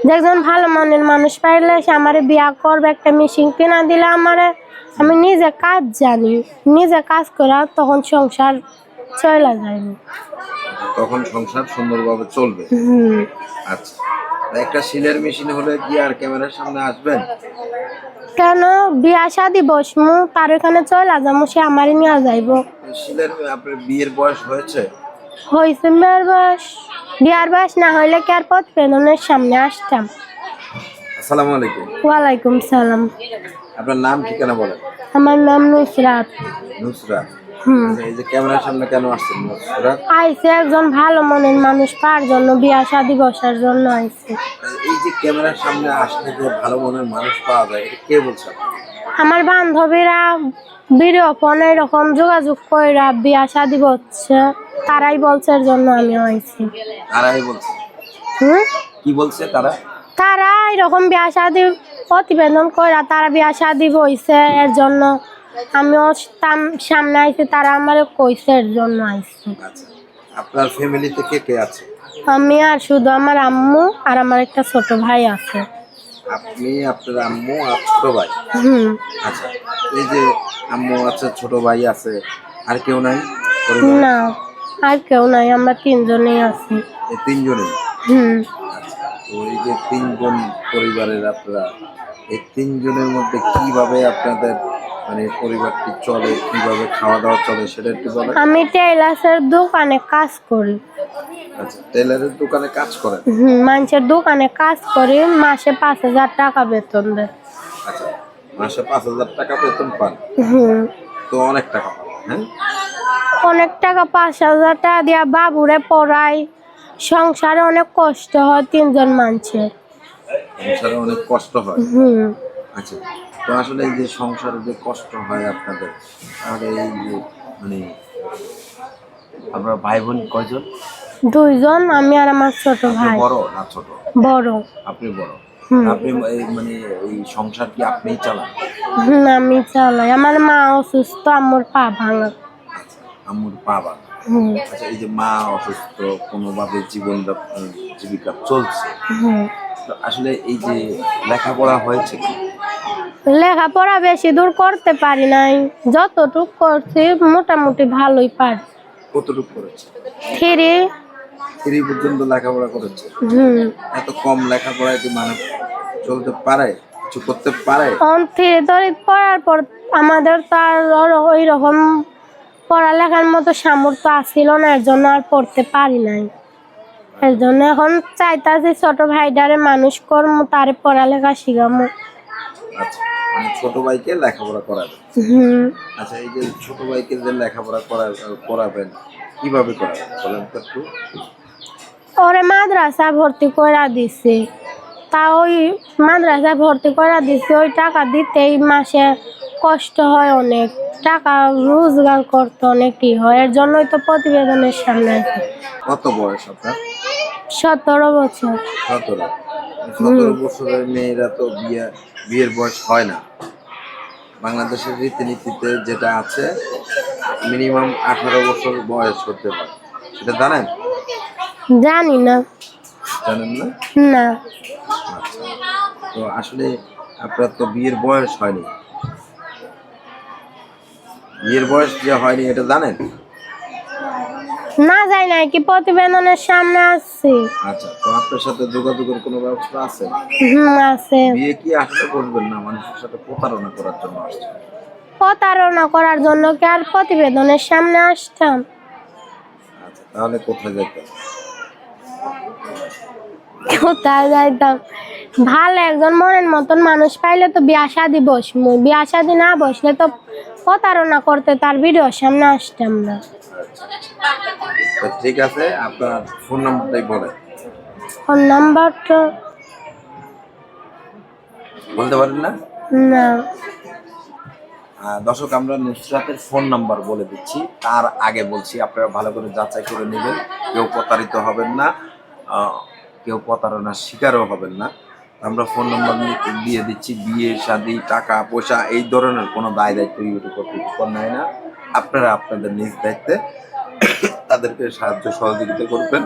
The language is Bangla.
যে একজন ভালো মনের মানুষ পাইলে সে আমার বিয়া করবে, একটা মেশিন কিনা দিলে আমি নিজে কাজ জানি, নিজে কাজ করা, তখন সংসার চলে যায়নি, তখন সংসার সুন্দরভাবে চলবে। আচ্ছা, একটা সিলের মেশিন হলে কি আর ক্যামেরার সামনে আসবেন? কেন, বিয়া শাদি বসমু, তার এখানে চলে যাবো, সে আমারই নিয়ে যাইব। সিলের আপনার বিয়ের বয়স হয়েছে? হয়েছে বিয়ার বয়স না হইলে কি আর প্রতিবেদনের সামনে আসতাম। আসসালামু আলাইকুম। ওয়ালাইকুম সালাম। আপনার নাম ঠিকানা বলেন। আমার নাম নুসরাত। নুসরাত। এই যে ক্যামেরার সামনে কেন আসছেন নুসরাত? আইছে একজন ভালো মনের মানুষ পাওয়ার জন্য, বিয়া শাদি বসার জন্য আইছে। এই যে ক্যামেরার সামনে আসলে যে ভালো মনের মানুষ পাওয়া যায়, এটা কে বলছে? আমার বান্ধবীরা ভিডিও ফোনে এরকম যোগাযোগ কইরা বিয়া শাদি হচ্ছে, তারাই বলছে, এর জন্য আমি আইছি। তারাই বলছে? কি বলছে তারা? তারা এরকম বিয়া শাদি প্রতিবেদন কইরা তারা বিয়া শাদি হইছে, এর জন্য আমিও সামনে আইছি, তারা আমার কইছে, এর জন্য আইছি। আচ্ছা, আপনার ফ্যামিলিতে কে কে আছে? আমি আর শুধু আমার আম্মু আর আমার একটা ছোট ভাই আছে। আপনি, আপনার আম্মু আর ছোট ভাই? আচ্ছা, এই যে আম্মু আছে, ছোট ভাই আছে, আর কেউ নাই? না, আর কেউ নাই, আমরা তিনজনেই আছি। এই তিনজনেই? আচ্ছা, তো এই যে তিনজন পরিবারের আপনারা, এই তিনজনের মধ্যে কিভাবে আপনাদের মানে পরিবারটি চলে, কিভাবে খাওয়া দাওয়া চলে, সেটা একটু বলেন। আমি টেইলার্সের দোকানে কাজ করি। আচ্ছা, টেইলারের দোকানে কাজ করেন? মানুষের দোকানে কাজ করি, মাসে 5,000 টাকা বেতন দেয়। আচ্ছা, মাসে 5,000 টাকা বেতন পান? তো অনেক টাকা পান। হ্যাঁ, অনেক টাকা। 5,000 টাকা দিয়া বাবুরে পড়াই, সংসারে অনেক কষ্ট হয়, তিনজন মানুষের সংসারে অনেক কষ্ট হয়। আচ্ছা, তো আসলে এই যে সংসারে যে কষ্ট হয় আপনাদের, তাহলে এই যে মানে আপনার ভাই বোন কয়জন? 2জন, আমি আর আমার ছোট ভাই। বড় না ছোট? বড়। আপনি বড়। আপনি মানে এই সংসার কি আপনিই চালান? আমি চালাই। আমার মা অসুস্থ, আম্মুর পা ভাঙা। আচ্ছা, আম্মুর পা ভাঙা। আচ্ছা, এই যে মা অসুস্থ, কোনোভাবে জীবিকা চলছে, তো আসলে এই যে লেখাপড়া হয়েছে কি? লেখাপড়া বেশি দূর করতে পারি নাই, যতটুক করছি মোটামুটি ভালোই পারি। কতটুকু করেছে? 3 পর্যন্ত লেখাপড়া করেছে? এত কম লেখাপড়ায় কি মানুষ চলতে পারে, কিছু করতে পারে? 3 পড়ার পর আমাদের তো আর ওই রকম পড়ালেখার মতো সামর্থ্য আসছিল না, এর জন্য আর পড়তে পারি নাই। এর জন্য এখন চাইতাছি ছোট ভাইটারে মানুষ করবো, তারে পড়ালেখা শিখামো। আচ্ছা, মানে ছোট ভাইকে লেখাপড়া করাবেন? আচ্ছা, এই যে ছোট ভাইকে যে লেখাপড়া করাবেন, কিভাবে করাবেন বলেন তো একটু। ওরে মাদ্রাসা ভর্তি করা দিছে, তা ওই মাদ্রাসা ভর্তি করা দিছে, ওই টাকা দিতেই মাসে কষ্ট হয়, অনেক টাকা রোজগার করতে অনেকই হয়, এর জন্যই তো প্রতিবেদনের সামনে আছে। কত বয়স আপনার? 17 বছর। 17 বছরের মেয়েরা তো বিয়ের বয়স হয় না। বাংলাদেশের রীতিনীতিতে যেটা আছে, মিনিমাম 18 বছর বয়স হতে পারে, সেটা জানেন? জানি না। জানেন না? না। আচ্ছা, তো আসলে আপনার তো বিয়ের বয়স হয়নি। বিয়ের বয়স যে হয়নি এটা জানেন? না, যাই নাই, কি প্রতিবেদনের সামনে আসছি। আচ্ছা, তো আপনার সাথে যোগাযোগের কোনো ব্যবস্থা আছে? আছে। বিয়ে কি আসলে করবেন না, মানুষের সাথে প্রতারণা করার জন্য আসছে? প্রতারণা করার জন্য কি আর প্রতিবেদনের সামনে আসতাম? আচ্ছা, তাহলে কোথায় যেতেন? কোথায় যাইতাম? ভালো একজন মনের মতন মানুষ পাইলে তো বিয়া শাদি বসমু, বিয়া শাদি না বসলে তো প্রতারণা করতে তার ভিডিওর সামনে আসতাম না। তো ঠিক আছে, আপনার ফোন নাম্বারটাই বলেন। ফোন নাম্বারটা বলতে পারেন না? না। দর্শক, আমরা নুসরাতের ফোন নাম্বার বলে দিচ্ছি, তার আগে বলছি আপনারা ভালো করে যাচাই করে নেবেন, কেউ প্রতারিত হবেন না, কেউ প্রতারণার শিকারও হবেন না। আমরা ফোন নাম্বার দিয়ে দিচ্ছি। বিয়ে শাদী, টাকা পয়সা এই ধরনের কোনো দায় দায়িত্ব ইউটিউব কর্তৃপক্ষ নেয় না। আপনারা আপনাদের নিজ দায়িত্বে তাদেরকে সাহায্য সহযোগিতা করবেন।